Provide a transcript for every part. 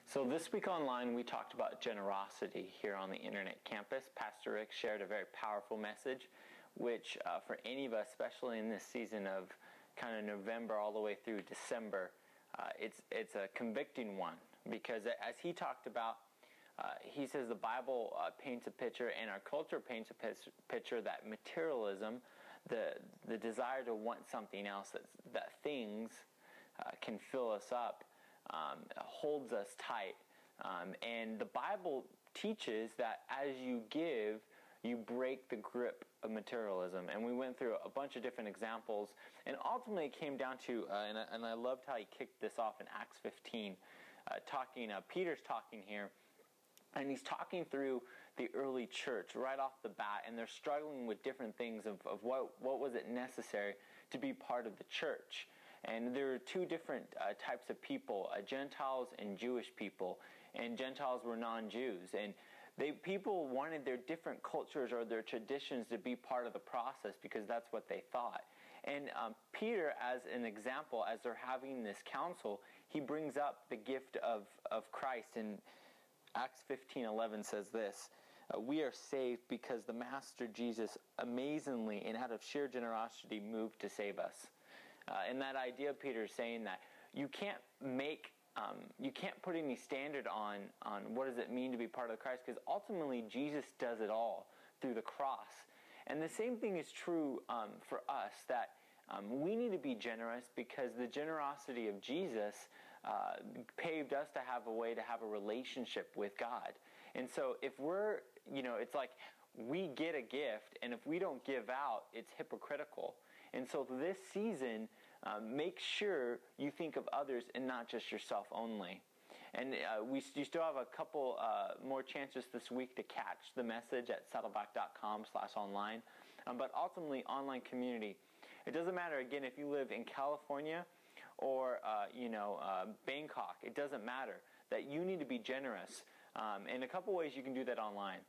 So this week online, we talked about generosity here on the Internet campus. Pastor Rick shared a very powerful message, which for any of us, especially in this season of kind of November all the way through December, it's a convicting one. Because as he talked about, he says the Bible paints a picture, and our culture paints a picture that materialism, the desire to want something else, that things can fill us up, holds us tight. And the Bible teaches that as you give, you break the grip of materialism. And we went through a bunch of different examples, and ultimately it came down to, and I loved how he kicked this off in Acts 15, Peter's talking here, and he's talking through the early church right off the bat, and they're struggling with different things of what was it necessary to be part of the church. And there are two different types of people, Gentiles and Jewish people. And Gentiles were non-Jews. And people wanted their different cultures or their traditions to be part of the process because that's what they thought. And Peter, as an example, as they're having this council, he brings up the gift of Christ. And Acts 15:11 says this, "We are saved because the Master Jesus amazingly and out of sheer generosity moved to save us." And that idea, Peter is saying that you can't put any standard on what does it mean to be part of Christ, because ultimately Jesus does it all through the cross. And the same thing is true for us, that we need to be generous because the generosity of Jesus paved us to have a way to have a relationship with God. And so if we're, it's like we get a gift, and if we don't give out, it's hypocritical. And so this season, make sure you think of others and not just yourself only. And you still have a couple more chances this week to catch the message at saddleback.com/online. But ultimately, online community. It doesn't matter, again, if you live in California or Bangkok. It doesn't matter. That you need to be generous. And a couple ways you can do that online.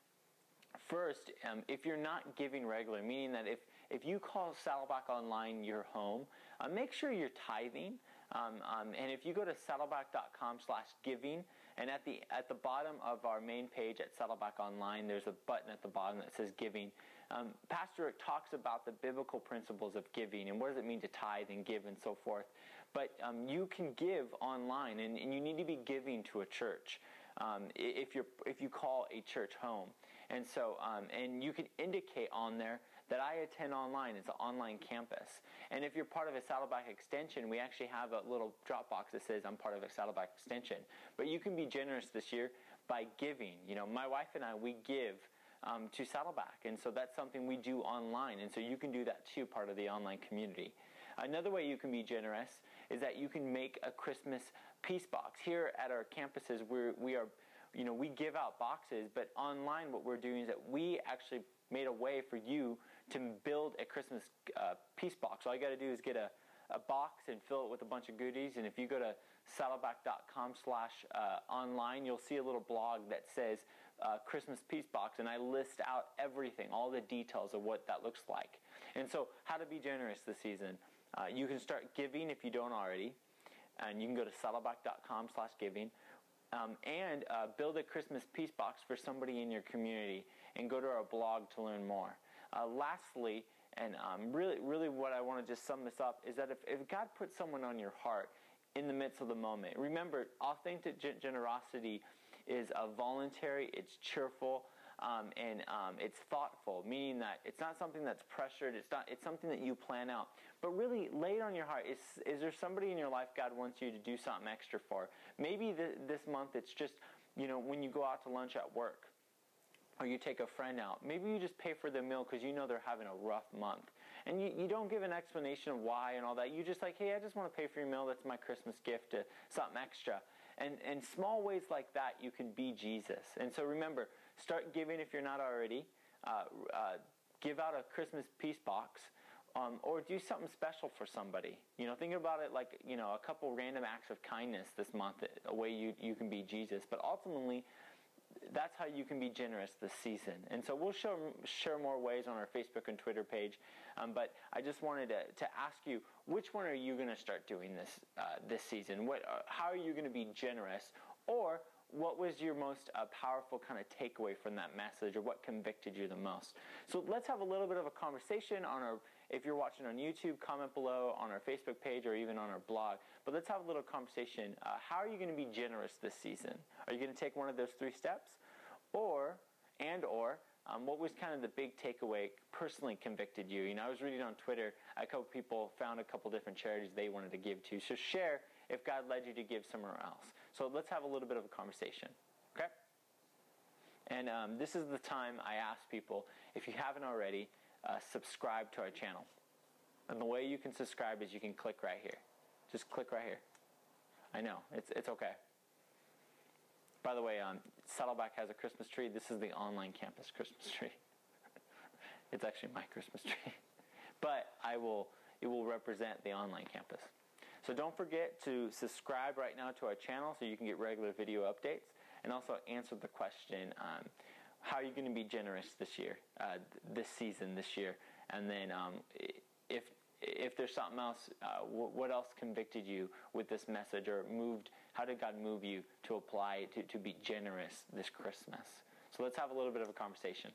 First, if you're not giving regularly, meaning that if you call Saddleback Online your home, make sure you're tithing. And if you go to saddleback.com/giving, and at the bottom of our main page at Saddleback Online, there's a button at the bottom that says giving. Pastor Rick talks about the biblical principles of giving and what does it mean to tithe and give and so forth. But you can give online, and you need to be giving to a church. If you call a church home. And so, and you can indicate on there that I attend online. It's an online campus. And if you're part of a Saddleback extension, we actually have a little drop box that says I'm part of a Saddleback extension. But you can be generous this year by giving. My wife and I, we give to Saddleback. And so that's something we do online. And so you can do that too, part of the online community. Another way you can be generous is that you can make a Christmas peace box. Here at our campuses, we give out boxes, but online what we're doing is that we actually made a way for you to build a Christmas peace box. All you got to do is get a box and fill it with a bunch of goodies. And if you go to saddleback.com/online, you'll see a little blog that says Christmas peace box, and I list out everything, all the details of what that looks like. And so how to be generous this season. You can start giving if you don't already, and you can go to saddleback.com/giving. And build a Christmas peace box for somebody in your community, and go to our blog to learn more. Lastly, and really what I want to just sum this up is that if God puts someone on your heart in the midst of the moment, remember, authentic generosity is voluntary, it's cheerful, and it's thoughtful, meaning that it's not something that's pressured, it's something that you plan out. But really, lay it on your heart. Is there somebody in your life God wants you to do something extra for? Maybe this month it's just, when you go out to lunch at work, or you take a friend out, maybe you just pay for the meal because they're having a rough month. And you don't give an explanation of why and all that. You just hey, I just want to pay for your meal. That's my Christmas gift, something extra. And small ways like that, you can be Jesus. And so remember, start giving if you're not already. Give out a Christmas peace box. Or do something special for somebody. Think about it like, a couple random acts of kindness this month, a way you can be Jesus. But ultimately, that's how you can be generous this season. And so we'll share more ways on our Facebook and Twitter page. But I just wanted to ask you, which one are you going to start doing this season? How are you going to be generous? Or what was your most powerful kind of takeaway from that message, or what convicted you the most? So let's have a little bit of a conversation on our, if you're watching on YouTube, comment below, on our Facebook page, or even on our blog. But let's have a little conversation. How are you going to be generous this season? Are you going to take one of those 3 steps? Or what was kind of the big takeaway personally convicted you? You know, I was reading on Twitter, a couple people found a couple different charities they wanted to give to. So share if God led you to give somewhere else. So let's have a little bit of a conversation, okay? And this is the time I ask people, if you haven't already, subscribe to our channel. And the way you can subscribe is you can click right here. Just click right here. I know, it's okay. By the way, Saddleback has a Christmas tree. This is the online campus Christmas tree. It's actually my Christmas tree. But it will represent the online campus. So don't forget to subscribe right now to our channel so you can get regular video updates, and also answer the question, how are you going to be generous this year, this season, this year? And then if there's something else, what else convicted you with this message, or how did God move you to apply to be generous this Christmas? So let's have a little bit of a conversation.